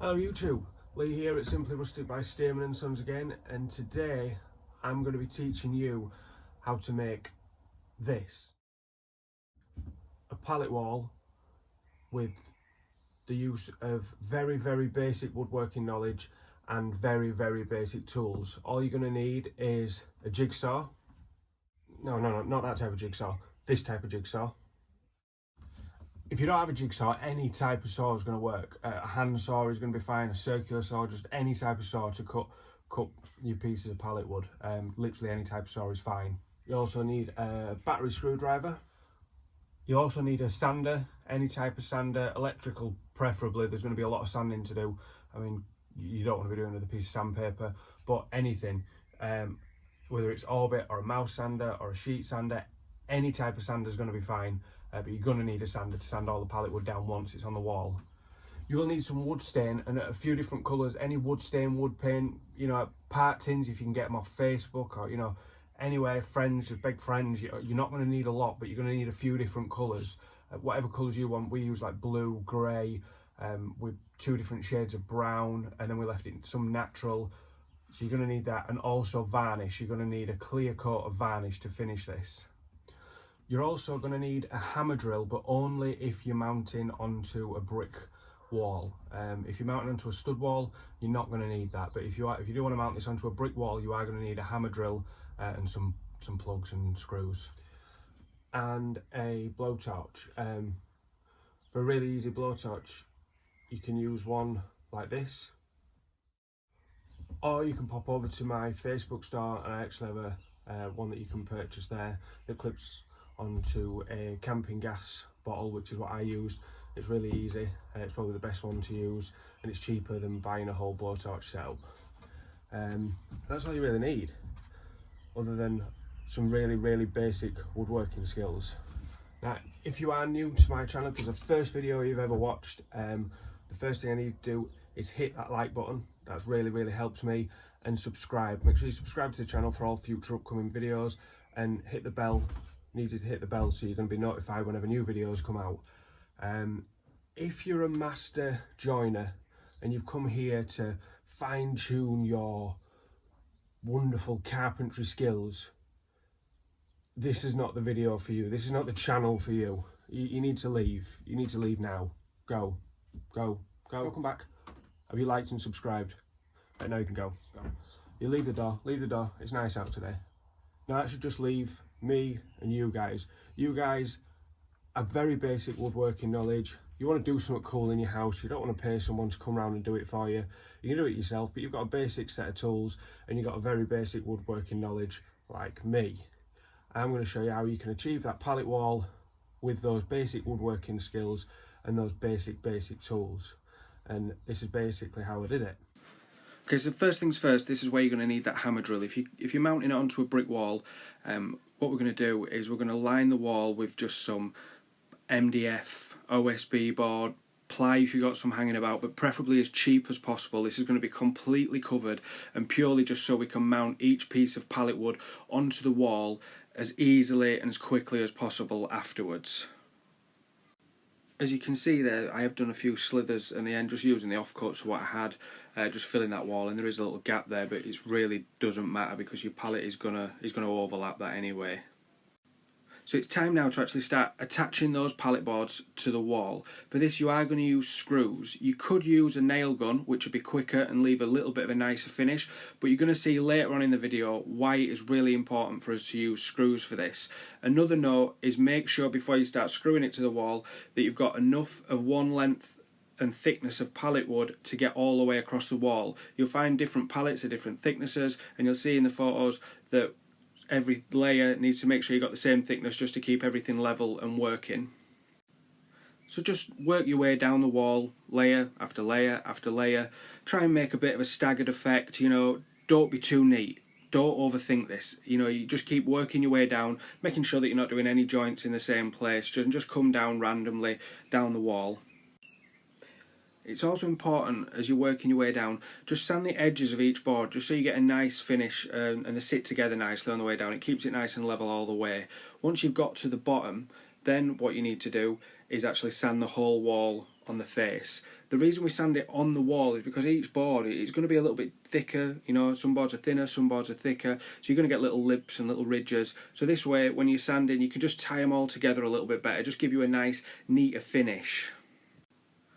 Hello YouTube, Lee here at Simply Rustic by Stearman & Sons again, and today I'm going to be teaching you how to make this. A pallet wall with the use of very basic woodworking knowledge and very basic tools. All you're going to need is a jigsaw. No, not that type of jigsaw, this type of jigsaw. If you don't have a jigsaw, any type of saw is going to work. A hand saw is going to be fine, a circular saw, just any type of saw to cut your pieces of pallet wood. Literally any type of saw is fine. You also need a battery screwdriver. You also need a sander, any type of sander, electrical preferably. There's going to be a lot of sanding to do. I mean, you don't want to be doing it with a piece of sandpaper, but anything, whether it's Orbit or a mouse sander or a sheet sander, any type of sander is going to be fine. But you're going to need a sander to sand all the pallet wood down once it's on the wall. You will need some wood stain, and a few different colours. Any wood stain, wood paint, you know, part tins if you can get them off Facebook, or you know, anywhere, friends, just big friends. You're not going to need a lot, but you're going to need a few different colours. Whatever colours you want. We use like blue, grey, with 2 different shades of brown, and then we left it some natural. So you're going to need that, and also varnish. You're going to need a clear coat of varnish to finish this. You're also going to need a hammer drill, but only if you're mounting onto a brick wall. If you're mounting onto a stud wall, you're not going to need that. But if you do want to mount this onto a brick wall, you are going to need a hammer drill and some plugs and screws. And a blowtorch. For a really easy blowtorch, you can use one like this. Or you can pop over to my Facebook store, and I actually have one that you can purchase there that clips onto a camping gas bottle, which is what I used. It's really easy, it's probably the best one to use, and it's cheaper than buying a whole blowtorch setup. That's all you really need, other than some really basic woodworking skills. Now, if you are new to my channel, if it's the first video you've ever watched, the first thing I need to do is hit that like button. That really helps me, and subscribe. Make sure you subscribe to the channel for all future upcoming videos, and hit the bell. You need to hit the bell so you're going to be notified whenever new videos come out. If you're a master joiner and you've come here to fine-tune your wonderful carpentry skills, this is not the video for you. This is not the channel for you. You need to leave. You need to leave now. Go. Come back. Have you liked and subscribed? Right, now you can go. You leave the door. Leave the door. It's nice out today. Now that should just leave me and you guys. You guys have very basic woodworking knowledge. You want to do something cool in your house. You don't want to pay someone to come around and do it for you. You can do it yourself, but you've got a basic set of tools and you've got a very basic woodworking knowledge like me. I'm going to show you how you can achieve that pallet wall with those basic woodworking skills and those basic tools. And this is basically how I did it. Okay, so first things first, this is where you're going to need that hammer drill. If you're mounting it onto a brick wall, what we're going to do is we're going to line the wall with just some MDF, OSB board, ply if you've got some hanging about, but preferably as cheap as possible. This is going to be completely covered, and purely just so we can mount each piece of pallet wood onto the wall as easily and as quickly as possible afterwards. As you can see there, I have done a few slithers in the end, just using the offcuts of what I had, just filling that wall, and there is a little gap there, but it really doesn't matter because your pallet is gonna overlap that anyway. So it's time now to actually start attaching those pallet boards to the wall. For this you are going to use screws. You could use a nail gun, which would be quicker and leave a little bit of a nicer finish, but you're going to see later on in the video why it is really important for us to use screws for this. Another note is make sure before you start screwing it to the wall that you've got enough of one length and thickness of pallet wood to get all the way across the wall. You'll find different pallets of different thicknesses, and you'll see in the photos that every layer needs to make sure you've got the same thickness just to keep everything level and working. So just work your way down the wall, layer after layer after layer. Try and make a bit of a staggered effect, you know, don't be too neat. Don't overthink this. You know, you just keep working your way down, making sure that you're not doing any joints in the same place, just come down randomly down the wall. It's also important as you're working your way down, just sand the edges of each board just so you get a nice finish and they sit together nicely on the way down. It keeps it nice and level all the way. Once you've got to the bottom, Then what you need to do is actually sand the whole wall on the face. The reason we sand it on the wall is because each board is going to be a little bit thicker. You know, some boards are thinner, some boards are thicker, so you're going to get little lips and little ridges. So this way, when you're sanding, you can just tie them all together a little bit better, just give you a nice, neater finish.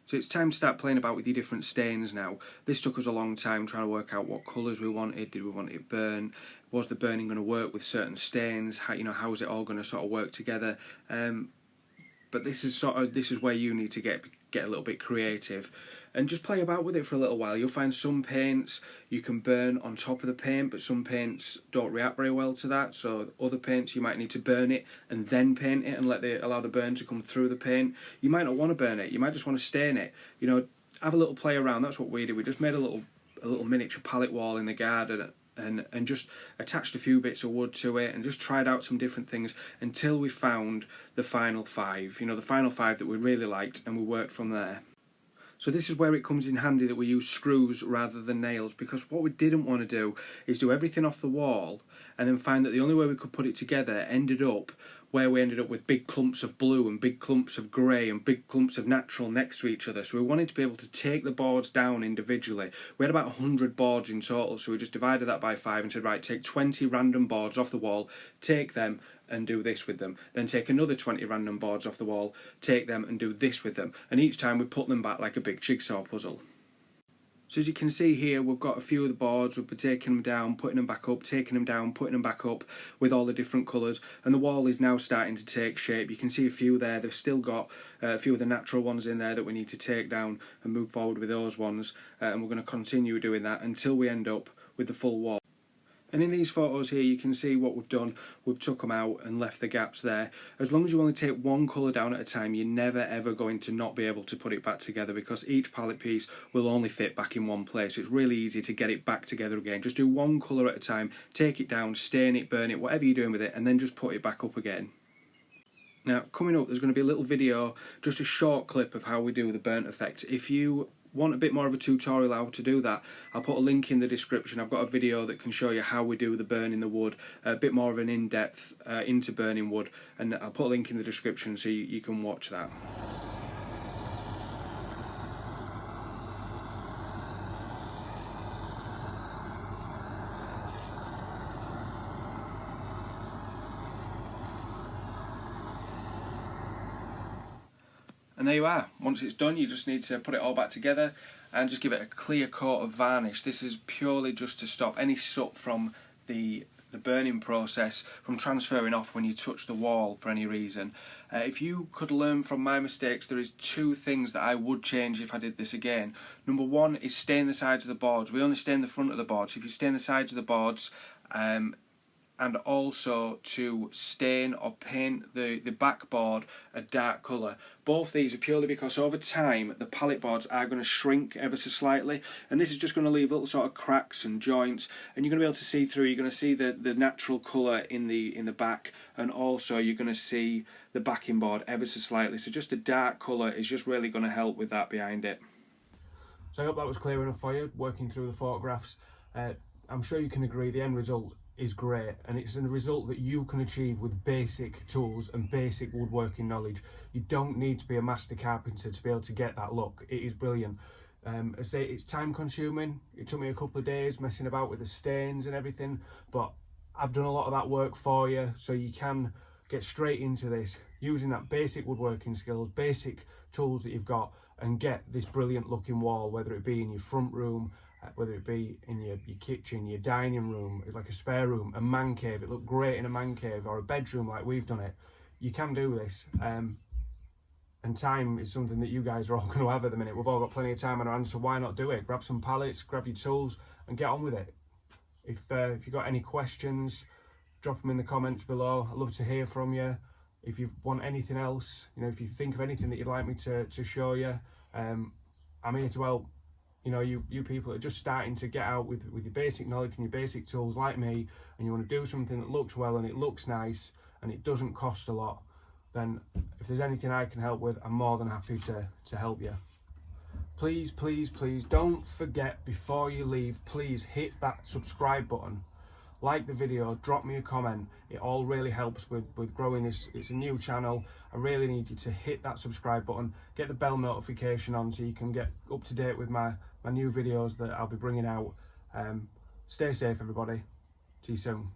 So it's time to start playing about with your different stains now. This took us a long time trying to work out what colours we wanted. Did we want it burnt? Was the burning going to work with certain stains? How, you know, how is it all going to sort of work together? But this is where you need to get a little bit creative and just play about with it for a little while. You'll find some paints you can burn on top of the paint, but some paints don't react very well to that. So other paints you might need to burn it and then paint it and allow the burn to come through the paint. You might not want to burn it. You might just want to stain it. You know, have a little play around. That's what we did. We just made a little miniature pallet wall in the garden and just attached a few bits of wood to it and just tried out some different things until we found the final five. You know, the final five that we really liked, and we worked from there. So this is where it comes in handy that we use screws rather than nails, because what we didn't want to do is do everything off the wall and then find that the only way we could put it together ended up where we ended up with big clumps of blue and big clumps of grey and big clumps of natural next to each other. So we wanted to be able to take the boards down individually. We had about 100 boards in total, so we just divided that by 5 and said, right, take 20 random boards off the wall, take them and do this with them. Then take another 20 random boards off the wall, take them and do this with them. And each time we put them back like a big jigsaw puzzle. So as you can see here, we've got a few of the boards, we've been taking them down, putting them back up, taking them down, putting them back up with all the different colours, and the wall is now starting to take shape. You can see a few there. They've still got a few of the natural ones in there that we need to take down and move forward with those ones, and we're going to continue doing that until we end up with the full wall. And in these photos here, you can see what we've done. We've took them out and left the gaps there. As long as you only take one colour down at a time, you're never ever going to not be able to put it back together, because each pallet piece will only fit back in one place. It's really easy to get it back together again. Just do one colour at a time, take it down, stain it, burn it, whatever you're doing with it, and then just put it back up again. Now, coming up, there's going to be a little video, just a short clip of how we do the burnt effect. If you want a bit more of a tutorial how to do that, I'll put a link in the description. I've got a video that can show you how we do the burn in the wood, a bit more of an in-depth into burning wood, and I'll put a link in the description so you can watch that. And there you are. Once it's done, you just need to put it all back together and just give it a clear coat of varnish. This is purely just to stop any soot from the burning process from transferring off when you touch the wall for any reason. If you could learn from my mistakes, there is 2 things that I would change if I did this again. Number 1 is stain the sides of the boards. We only stain the front of the boards. If you stain the sides of the boards, and also to stain or paint the backboard a dark colour. Both these are purely because over time the pallet boards are going to shrink ever so slightly, and this is just going to leave little sort of cracks and joints, and you're going to be able to see through. You're going to see the natural colour in the back, and also you're going to see the backing board ever so slightly. So just a dark colour is just really going to help with that behind it. So I hope that was clear enough for you, working through the photographs. I'm sure you can agree the end result is great, and it's a result that you can achieve with basic tools and basic woodworking knowledge. You don't need to be a master carpenter to be able to get that look. It is brilliant. I say it's time consuming. It took me a couple of days messing about with the stains and everything, but I've done a lot of that work for you, so you can get straight into this using that basic woodworking skills, basic tools that you've got, and get this brilliant looking wall, whether it be in your front room, whether it be in your kitchen, your dining room, like a spare room, a man cave. It looked great in a man cave, or a bedroom like we've done it. You can do this, and time is something that you guys are all going to have at the minute. We've all got plenty of time on our hands, so why not do it? Grab some pallets, grab your tools, and get on with it. If you've got any questions, drop them in the comments below. I'd love to hear from you. If you want anything else, you know, if you think of anything that you'd like me to show you, I'm here to help. You know, you people are just starting to get out with your basic knowledge and your basic tools like me, and you want to do something that looks well and it looks nice and it doesn't cost a lot, then if there's anything I can help with, I'm more than happy to help you. Please, please, please don't forget, before you leave, please hit that subscribe button. like the video, drop me a comment. It all really helps with growing this. It's a new channel. I really need you to hit that subscribe button, get the bell notification on so you can get up to date with my new videos that I'll be bringing out. Stay safe, everybody. See you soon.